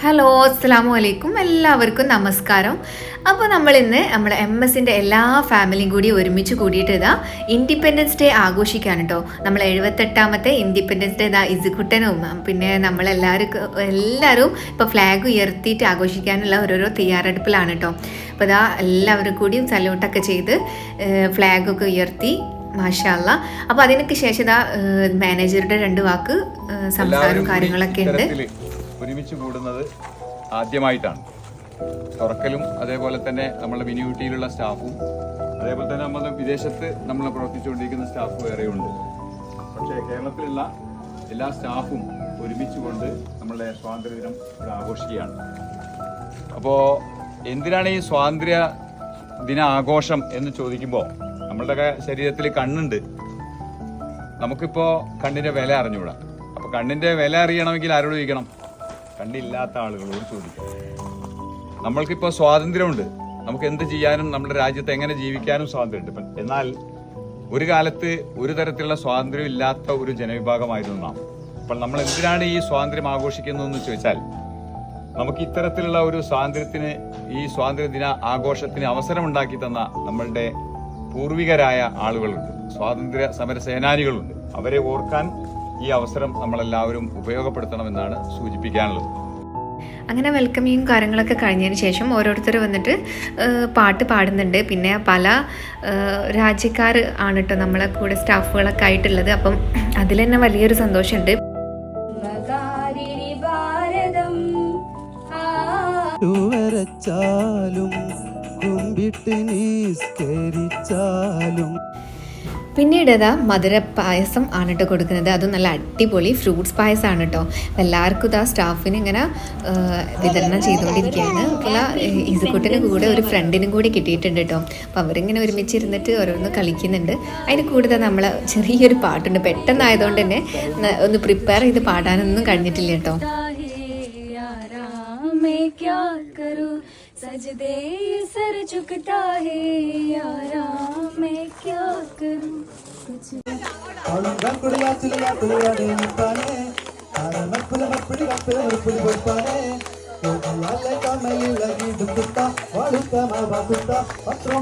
Hello അസ്സലാമു അലൈക്കും, എല്ലാവർക്കും നമസ്കാരം. അപ്പോൾ നമ്മളിന്ന് നമ്മുടെ MS-ൻ്റെ എല്ലാ ഫാമിലിയും കൂടി ഒരുമിച്ച് കൂടിയിട്ട് ഇതാ ഇൻഡിപെൻഡൻസ് ഡേ ആഘോഷിക്കാൻ കേട്ടോ. നമ്മൾ 78ാമത്തെ ഇൻഡിപെൻഡൻസ് ഡേ ഇതാ ഇസുകുട്ടനും പിന്നെ എല്ലാവരും ഇപ്പോൾ ഫ്ലാഗ് ഉയർത്തിയിട്ട് ആഘോഷിക്കാനുള്ള ഓരോരോ തയ്യാറെടുപ്പിലാണ് കേട്ടോ. അപ്പോൾ ഇതാ എല്ലാവരും കൂടി സല്യൂട്ടൊക്കെ ചെയ്ത് ഫ്ലാഗൊക്കെ ഉയർത്തി മാഷാ അല്ലാ. അപ്പോൾ അതിനൊക്കെ ശേഷം ഇതാ മാനേജറുടെ 2 വാക്ക് സംസാരവും കാര്യങ്ങളൊക്കെ ഉണ്ട്. ഒരുമിച്ച് കൂടുന്നത് ആദ്യമായിട്ടാണ്. തുറക്കലും അതേപോലെ തന്നെ നമ്മളുടെ മിനിയൂട്ടിയിലുള്ള സ്റ്റാഫും അതേപോലെ തന്നെ നമ്മൾ വിദേശത്ത് നമ്മൾ പ്രവർത്തിച്ചുകൊണ്ടിരിക്കുന്ന സ്റ്റാഫ് വേറെയുണ്ട്. പക്ഷേ കേരളത്തിലുള്ള എല്ലാ സ്റ്റാഫും ഒരുമിച്ച് കൊണ്ട് നമ്മളുടെ സ്വാതന്ത്ര്യദിനം ഇവിടെ ആഘോഷിക്കുകയാണ്. അപ്പോൾ എന്തിനാണ് ഈ സ്വാതന്ത്ര്യ ദിന ആഘോഷം എന്ന് ചോദിക്കുമ്പോൾ നമ്മളുടെ ശരീരത്തിൽ കണ്ണുണ്ട്. നമുക്കിപ്പോൾ കണ്ണിൻ്റെ വില അറിഞ്ഞുകൂടാ. അപ്പോൾ കണ്ണിൻ്റെ വില അറിയണമെങ്കിൽ ആരോട് ചോദിക്കണം? കണ്ണില്ലാത്ത ആളുകളോട് ചോദിക്കണം. നമ്മൾക്കിപ്പോൾ സ്വാതന്ത്ര്യമുണ്ട്. നമുക്ക് എന്ത് ചെയ്യാനും നമ്മുടെ രാജ്യത്ത് എങ്ങനെ ജീവിക്കാനും സ്വാതന്ത്ര്യമുണ്ട്. എന്നാൽ ഒരു കാലത്ത് ഒരു തരത്തിലുള്ള സ്വാതന്ത്ര്യം ഇല്ലാത്ത ഒരു ജനവിഭാഗമായിരുന്നു നാം. അപ്പോൾ നമ്മൾ എന്തിനാണ് ഈ സ്വാതന്ത്ര്യം ആഘോഷിക്കുന്നതെന്ന് ചോദിച്ചാൽ നമുക്ക് ഇത്തരത്തിലുള്ള ഒരു സ്വാതന്ത്ര്യത്തിന്, ഈ സ്വാതന്ത്ര്യ ദിന ആഘോഷത്തിന് അവസരമുണ്ടാക്കി തന്ന നമ്മളുടെ പൂർവികരായ ആളുകളുണ്ട്, സ്വാതന്ത്ര്യ സമര സേനാനികളുണ്ട്. അവരെ ഓർക്കാൻ ഈ അവസരം നമ്മളെല്ലാവരും ഉപയോഗപ്പെടുത്തണമെന്നാണ് സൂചിപ്പിക്കാനുള്ളത്. അങ്ങനെ വെൽക്കമിങ് കാര്യങ്ങളൊക്കെ കഴിഞ്ഞതിന് ശേഷം ഓരോരുത്തർ വന്നിട്ട് പാട്ട് പാടുന്നുണ്ട്. പിന്നെ പല രാജ്യക്കാർ ആണ് കേട്ടോ നമ്മളെ കൂടെ സ്റ്റാഫുകളൊക്കെ ആയിട്ടുള്ളത്. അപ്പം അതിൽ തന്നെ വലിയൊരു സന്തോഷമുണ്ട്. പിന്നീട് ഇതാ മധുര പായസം ആണ് കേട്ടോ കൊടുക്കുന്നത്. അതും നല്ല അടിപൊളി ഫ്രൂട്ട്സ് പായസമാണ് കേട്ടോ. എല്ലാവർക്കും ഇതാ സ്റ്റാഫിന് ഇങ്ങനെ വിതരണം ചെയ്തുകൊണ്ടിരിക്കുകയാണ്. അപ്പോൾ ഇസുകുട്ടിന് കൂടെ ഒരു ഫ്രണ്ടിനും കൂടി കിട്ടിയിട്ടുണ്ട് കേട്ടോ. അപ്പോൾ അവരിങ്ങനെ ഒരുമിച്ചിരുന്നിട്ട് ഓരോന്ന് കളിക്കുന്നുണ്ട്. അതിന് കൂടുതൽ നമ്മൾ ചെറിയൊരു പാട്ടുണ്ട്. പെട്ടെന്നായതുകൊണ്ട് തന്നെ ഒന്ന് പ്രിപ്പയർ ചെയ്ത് പാടാനൊന്നും കഴിഞ്ഞിട്ടില്ല കേട്ടോ. सजदे सर झुकता है यारा मैं क्या करूं कुछ कुड़िया चिलिया कुड़िया दे निपाने आरे मपुल मपुड़ी गप्पे मपुड़ी बोलपाने ओ लाले का मैं लगी दुखता वालू का मां बाकुता पत्रों